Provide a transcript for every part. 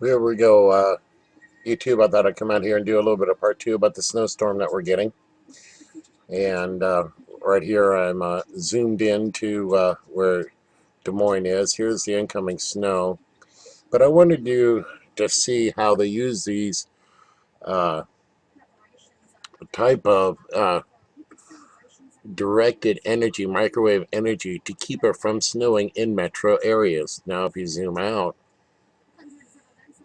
Here we go. YouTube, I thought I'd come out here and do a little bit of part two about the snowstorm that we're getting. And right here, I'm zoomed in to where Des Moines is. Here's the incoming snow. But I wanted you to see how they use these uh, type of directed energy, microwave energy, to keep it from snowing in metro areas. Now, if you zoom out,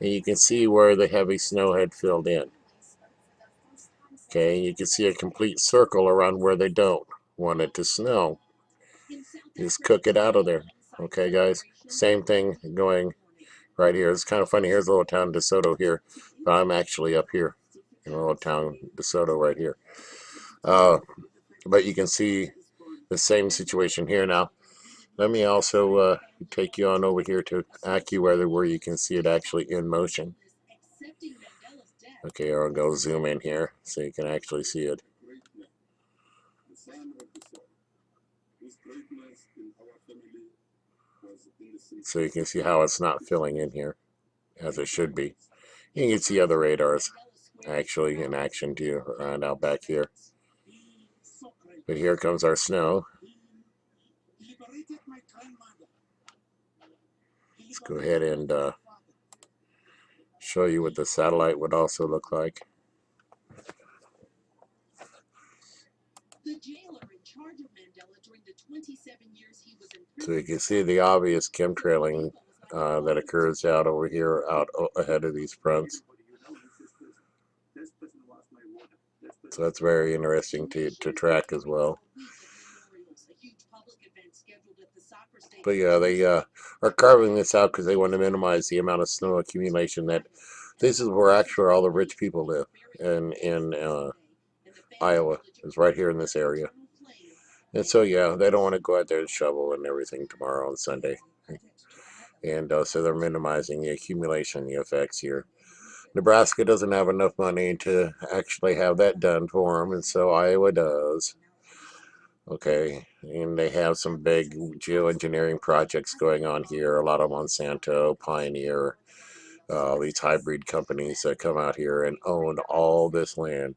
and you can see where the heavy snow had filled in. Okay, you can see a complete circle around where they don't want it to snow. Just cook it out of there. Okay, guys. Same thing going right here. It's kind of funny. Here's a little town DeSoto here. But I'm actually up here in a little town DeSoto right here. But you can see the same situation here now. Let me also take you on over here to AccuWeather where you can see it actually in motion. Okay, I'll go zoom in here so you can actually see it. So you can see how it's not filling in here as it should be. You can see other radars actually in action too around out back here. But here comes our snow. Let's go ahead and show you what the satellite would also look like. So you can see the obvious chemtrailing that occurs out over here, out ahead of these fronts. So that's very interesting to track as well. But yeah, they are carving this out because they want to minimize the amount of snow accumulation. That this is where actually all the rich people live, in Iowa is right here in this area. And so yeah, they don't want to go out there and shovel and everything tomorrow on Sunday. And so they're minimizing the accumulation, the effects here. Nebraska doesn't have enough money to actually have that done for them, and so Iowa does. Okay, and they have some big geoengineering projects going on here. A lot of Monsanto, Pioneer, these hybrid companies that come out here and own all this land.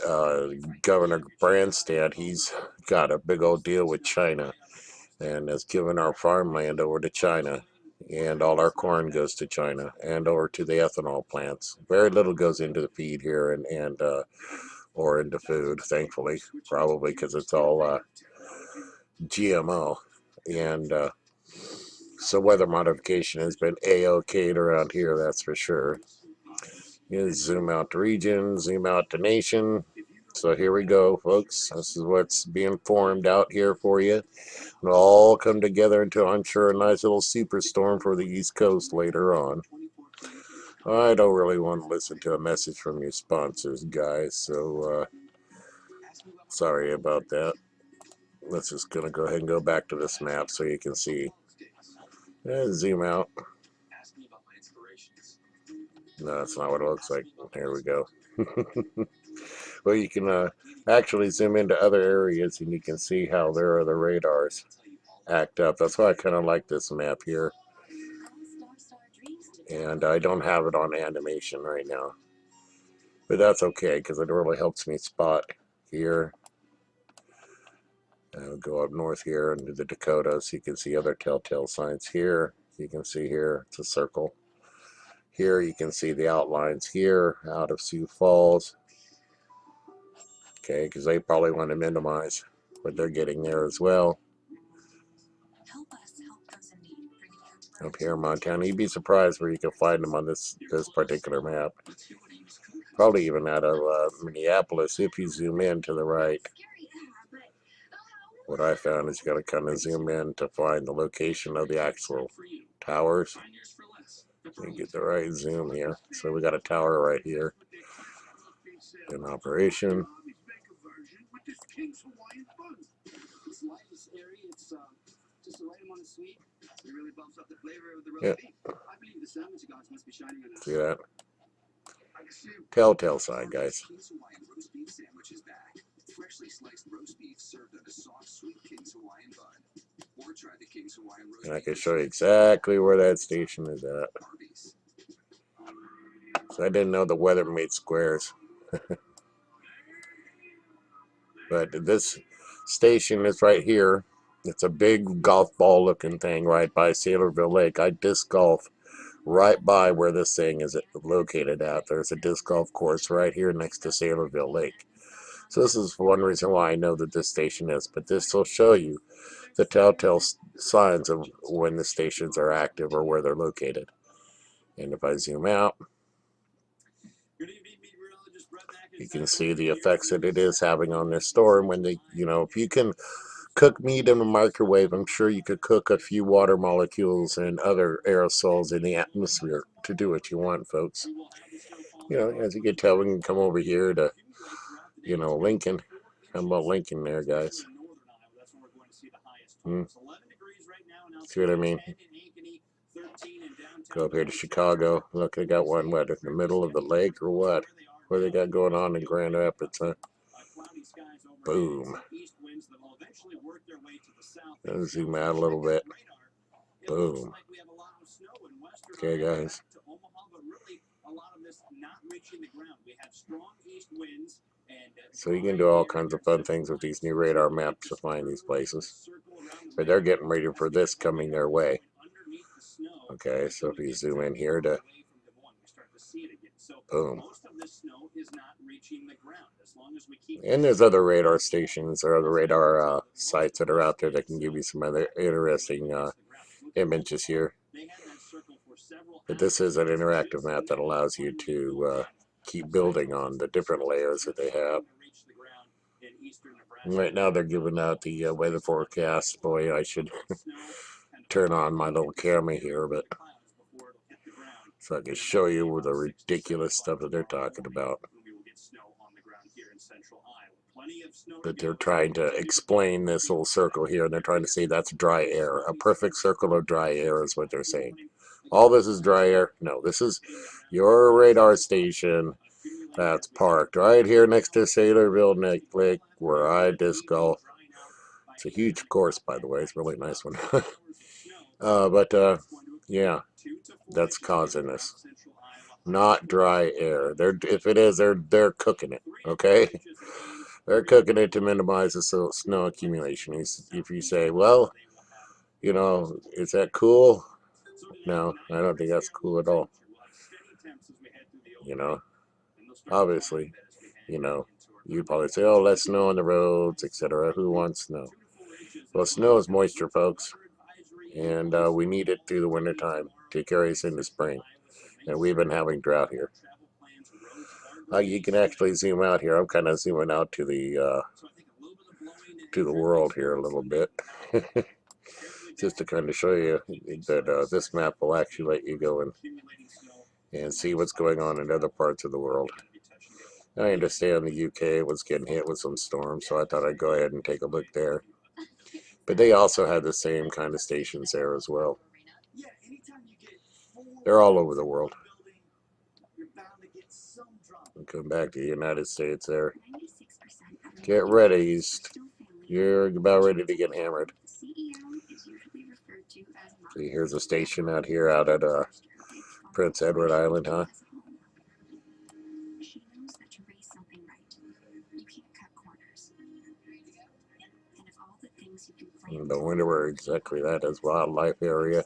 Uh, Governor Branstad, he's got a big old deal with China and has given our farmland over to China. And all our corn goes to China and over to the ethanol plants. Very little goes into the feed here and or into food, thankfully, probably because it's all GMO. And so weather modification has been A-okayed around here, that's for sure. You zoom out to region, zoom out to nation. So here we go, folks. This is what's being formed out here for you. It'll all come together into, I'm sure, a nice little superstorm for the East Coast later on. I don't really want to listen to a message from your sponsors, guys, so sorry about that. Let's just gonna go ahead and go back to this map so you can see. Zoom out. No, that's not what it looks like. Here we go. Well, you can actually zoom into other areas and you can see how there are the radars act up. That's why I kind of like this map here. And I don't have it on animation right now. But that's okay because it really helps me spot here. I'll go up north here into the Dakotas. You can see other telltale signs here. You can see here, it's a circle. Here you can see the outlines here out of Sioux Falls. Okay, because they probably want to minimize what they're getting there as well. Up here in Montana, you'd be surprised where you can find them on this particular map. Probably even out of Minneapolis if you zoom in to the right. What I found is you got to kind of zoom in to find the location of the actual towers. You get the right zoom here. So we got a tower right here in operation. Yep. See that? Telltale sign, guys. And I can show you exactly where that station is at. So I didn't know the weather made squares. But this station is right here. It's a big golf ball looking thing right by Sailorville Lake. I disc golf right by where this thing is located at. There's a disc golf course right here next to Sailorville Lake. So this is one reason why I know that this station is. But this will show you the telltale signs of when the stations are active or where they're located. And if I zoom out, you can see the effects that it is having on their storm. When they, if you can cook meat in a microwave, I'm sure you could cook a few water molecules and other aerosols in the atmosphere to do what you want, folks. As you can tell, we can come over here to, Lincoln. How about Lincoln there, guys? See what I mean? Go up here to Chicago. Look, they got one, what, in the middle of the lake or what? What they got going on in Grand Rapids, huh? Boom. I'll zoom out a little bit. Boom. Okay, guys. So you can do all kinds of fun things with these new radar maps to find these places. But they're getting ready for this coming their way. Okay, so if you zoom in here to boom. And there's other radar stations or other radar sites that are out there that can give you some other interesting images here. But this is an interactive map that allows you to keep building on the different layers that they have. And right now they're giving out the weather forecast. Boy, I should turn on my little camera here, but so I can show you the ridiculous stuff that they're talking about. But they're trying to explain this little circle here, and they're trying to say that's dry air. A perfect circle of dry air is what they're saying. All this is dry air? No, this is your radar station that's parked right here next to Sailorville Lake, where I disc golf. It's a huge course, by the way. It's a really nice one. Yeah, that's causing this. Not dry air. If it is, they're cooking it. Okay, they're cooking it to minimize the snow accumulation. If you say, well, is that cool? No, I don't think that's cool at all. Obviously, you'd probably say, oh, less snow on the roads, etc. Who wants snow? Well, snow is moisture, folks, and we need it through the wintertime to carry us into spring. And we've been having drought here. You can actually zoom out here. I'm kind of zooming out to the world here a little bit, just to kind of show you that this map will actually let you go and see what's going on in other parts of the world. I understand the UK was getting hit with some storms, so I thought I'd go ahead and take a look there. But they also had the same kind of stations there as well. They're all over the world. We'll come back to the United States there. Get ready, East. You're about ready to get hammered. See, here's a station out here out at Prince Edward Island, huh? Don't wonder where exactly that is. Wildlife area.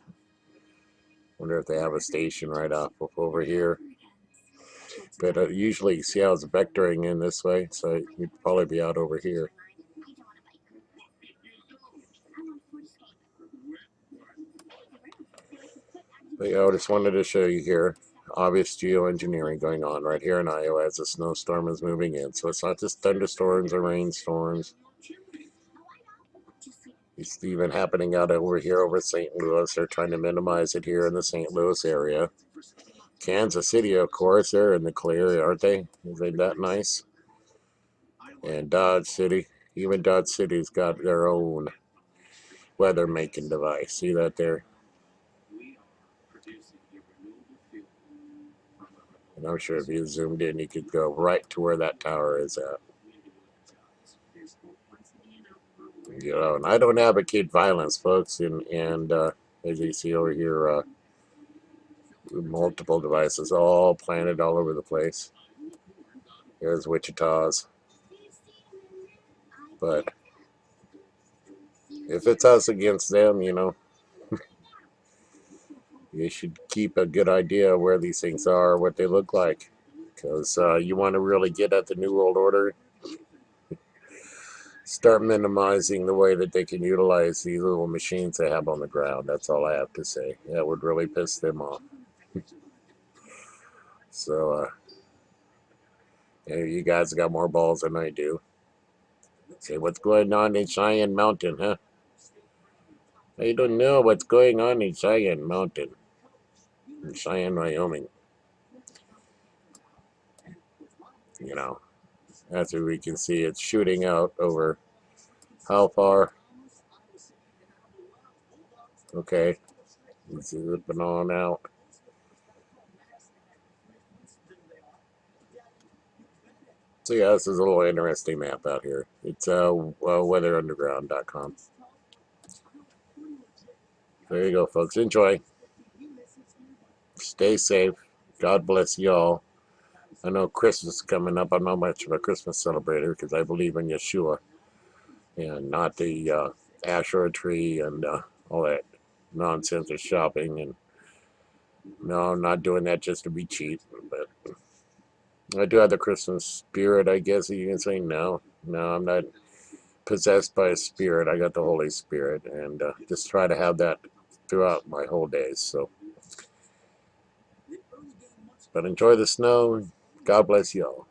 Wonder if they have a station right off over here. But usually, see how it's vectoring in this way, so you'd probably be out over here. But yeah, I just wanted to show you here obvious geoengineering going on right here in Iowa as a snowstorm is moving in. So it's not just thunderstorms or rainstorms. It's even happening out over here over St. Louis. They're trying to minimize it here in the St. Louis area. Kansas City, of course, they're in the clear, aren't they? Isn't that nice? And Dodge City. Even Dodge City's got their own weather making device. See that there? And I'm sure if you zoomed in, you could go right to where that tower is at. And I don't advocate violence, folks. And as you see over here, multiple devices all planted all over the place. Here's Wichita's. But if it's us against them, you should keep a good idea where these things are, what they look like. Because you want to really get at the New World Order, start minimizing the way that they can utilize these little machines they have on the ground. That's all I have to say. That would really piss them off. So, you guys got more balls than I do. Say, what's going on in Cheyenne Mountain, huh? I don't know what's going on in Cheyenne Mountain. In Cheyenne, Wyoming. As we can see, it's shooting out over how far? Okay. It's zipping on out. So yeah, this is a little interesting map out here. It's weatherunderground.com. There you go, folks. Enjoy. Stay safe. God bless y'all. I know Christmas is coming up. I'm not much of a Christmas celebrator because I believe in Yeshua and not the Asherah tree and all that nonsense of shopping. And no, I'm not doing that just to be cheap. But I do have the Christmas spirit, I guess you can say. No, I'm not possessed by a spirit. I got the Holy Spirit, and just try to have that throughout my whole days. So, but enjoy the snow. God bless y'all.